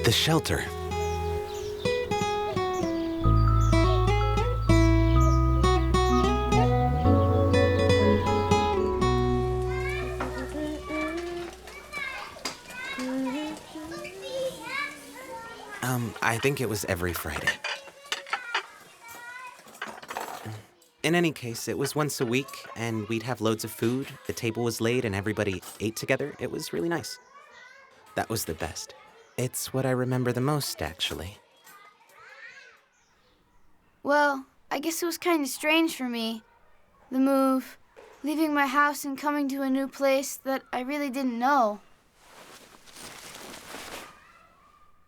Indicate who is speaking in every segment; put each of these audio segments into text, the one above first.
Speaker 1: the shelter. I think it was every Friday. In any case, it was once a week, and we'd have loads of food. The table was laid, and everybody ate together. It was really nice. That was the best. It's what I remember the most, actually.
Speaker 2: Well, I guess it was kind of strange for me. The move, leaving my house and coming to a new place that I really didn't know.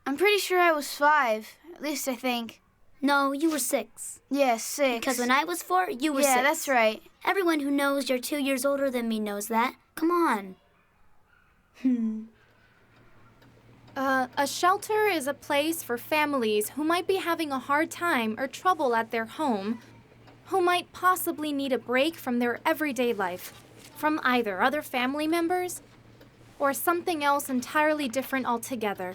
Speaker 2: I'm pretty sure I was 5, at least I think.
Speaker 3: No, you were 6.
Speaker 2: Yeah, 6.
Speaker 3: Because when I was 4, you were 6.
Speaker 2: Yeah, that's right.
Speaker 3: Everyone who knows you're 2 years older than me knows that. Come on.
Speaker 4: A shelter is a place for families who might be having a hard time or trouble at their home, who might possibly need a break from their everyday life, from either other family members or something else entirely different altogether.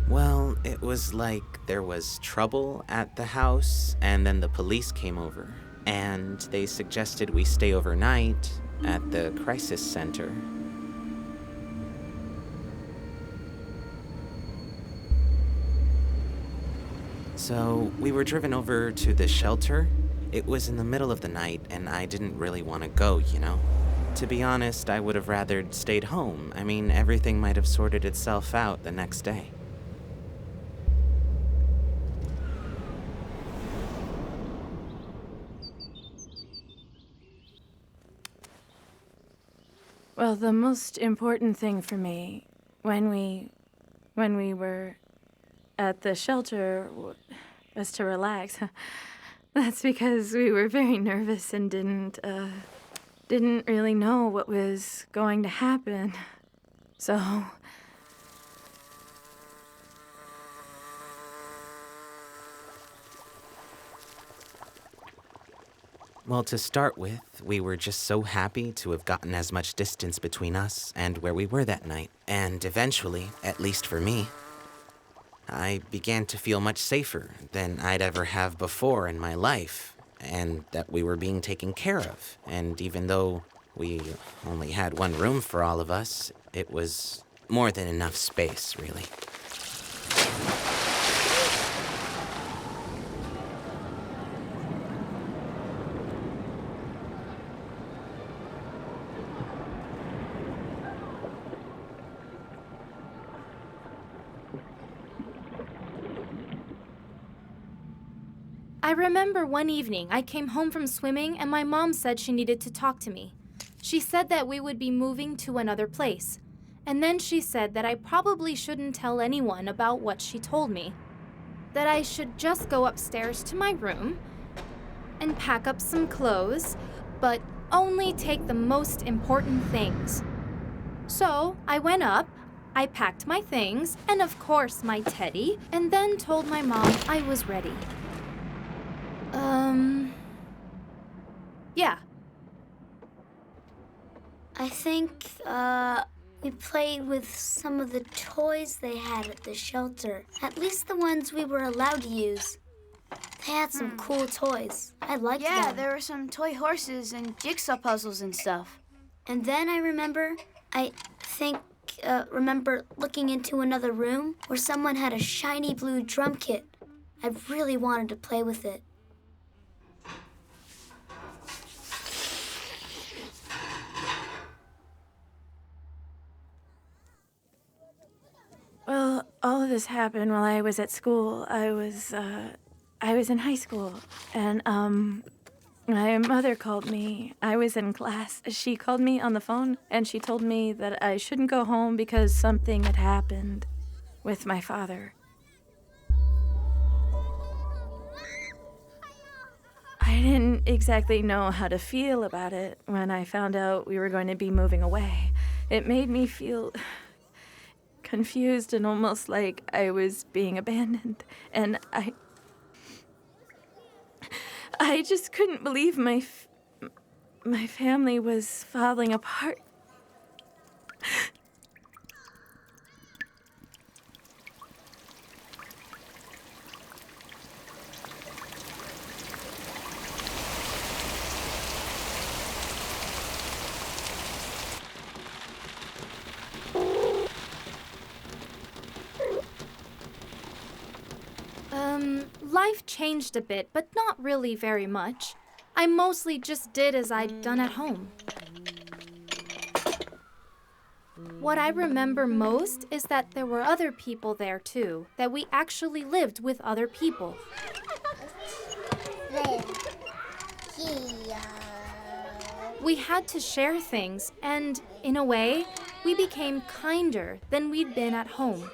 Speaker 1: Well, it was like there was trouble at the house, and then the police came over, and they suggested we stay overnight at the crisis center. So we were driven over to the shelter. It was in the middle of the night, and I didn't really want to go, you know? To be honest, I would have rather stayed home. I mean, everything might have sorted itself out the next day.
Speaker 5: Well, the most important thing for me when we were at the shelter was to relax. That's because we were very nervous and didn't really know what was going to happen. So
Speaker 1: well, to start with, we were just so happy to have gotten as much distance between us and where we were that night. And eventually, at least for me, I began to feel much safer than I'd ever have before in my life, and that we were being taken care of. And even though we only had one room for all of us, it was more than enough space, really.
Speaker 4: I remember one evening I came home from swimming and my mom said she needed to talk to me. She said that we would be moving to another place. And then she said that I probably shouldn't tell anyone about what she told me. That I should just go upstairs to my room and pack up some clothes, but only take the most important things. So I went up, I packed my things, and of course my teddy, and then told my mom I was ready. Yeah.
Speaker 3: I think, we played with some of the toys they had at the shelter. At least the ones we were allowed to use. They had some cool toys. I liked them.
Speaker 2: Yeah, there were some toy horses and jigsaw puzzles and stuff.
Speaker 3: And then I remember looking into another room where someone had a shiny blue drum kit. I really wanted to play with it.
Speaker 5: well, all of this happened while I was at school. I was in high school, and my mother called me. I was in class. She called me on the phone, and she told me that I shouldn't go home because something had happened with my father. I didn't exactly know how to feel about it when I found out we were going to be moving away. It made me feel confused and almost like I was being abandoned. And I just couldn't believe my family was falling apart.
Speaker 4: Life changed a bit, but not really very much. I mostly just did as I'd done at home. What I remember most is that there were other people there too, that we actually lived with other people. We had to share things, and in a way, we became kinder than we'd been at home.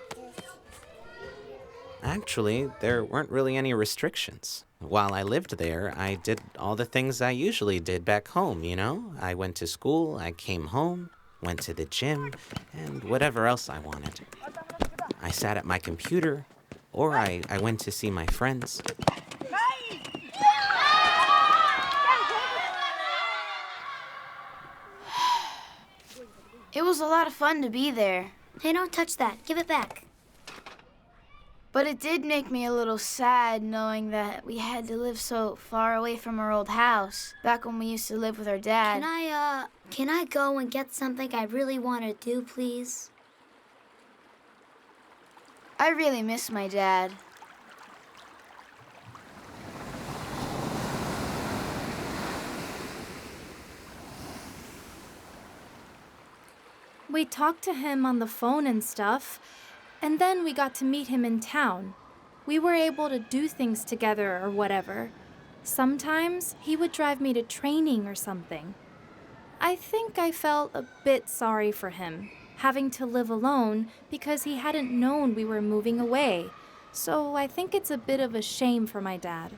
Speaker 1: Actually, there weren't really any restrictions. While I lived there, I did all the things I usually did back home, you know? I went to school, I came home, went to the gym, and whatever else I wanted. I sat at my computer, or I went to see my friends.
Speaker 2: It was a lot of fun to be there.
Speaker 3: Hey, don't touch that. Give it back.
Speaker 2: But it did make me a little sad knowing that we had to live so far away from our old house, back when we used to live with our dad.
Speaker 3: Can I go and get something I really want to do, please?
Speaker 2: I really miss my dad.
Speaker 4: We talked to him on the phone and stuff, and then we got to meet him in town. We were able to do things together or whatever. Sometimes he would drive me to training or something. I think I felt a bit sorry for him, having to live alone because he hadn't known we were moving away. So I think it's a bit of a shame for my dad.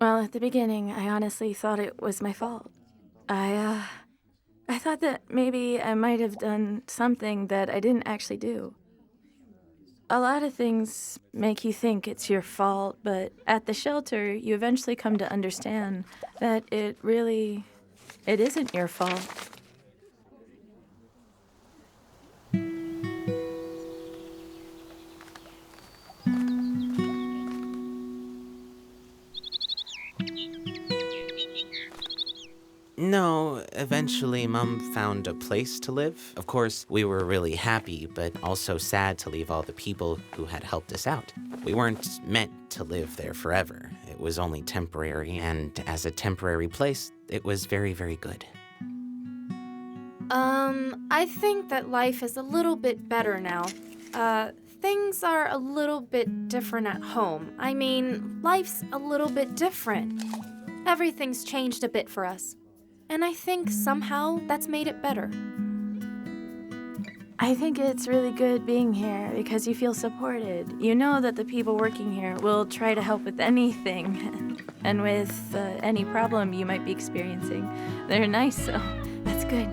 Speaker 5: Well, at the beginning, I honestly thought it was my fault. I thought that maybe I might have done something that I didn't actually do. A lot of things make you think it's your fault, but at the shelter, you eventually come to understand that it isn't your fault.
Speaker 1: No, eventually Mom found a place to live. Of course, we were really happy, but also sad to leave all the people who had helped us out. We weren't meant to live there forever. It was only temporary, and as a temporary place, it was very, very good.
Speaker 4: I think that life is a little bit better now. Things are a little bit different at home. I mean, life's a little bit different. Everything's changed a bit for us. And I think somehow that's made it better.
Speaker 5: I think it's really good being here because you feel supported. You know that the people working here will try to help with anything and with any problem you might be experiencing. They're nice, so that's good.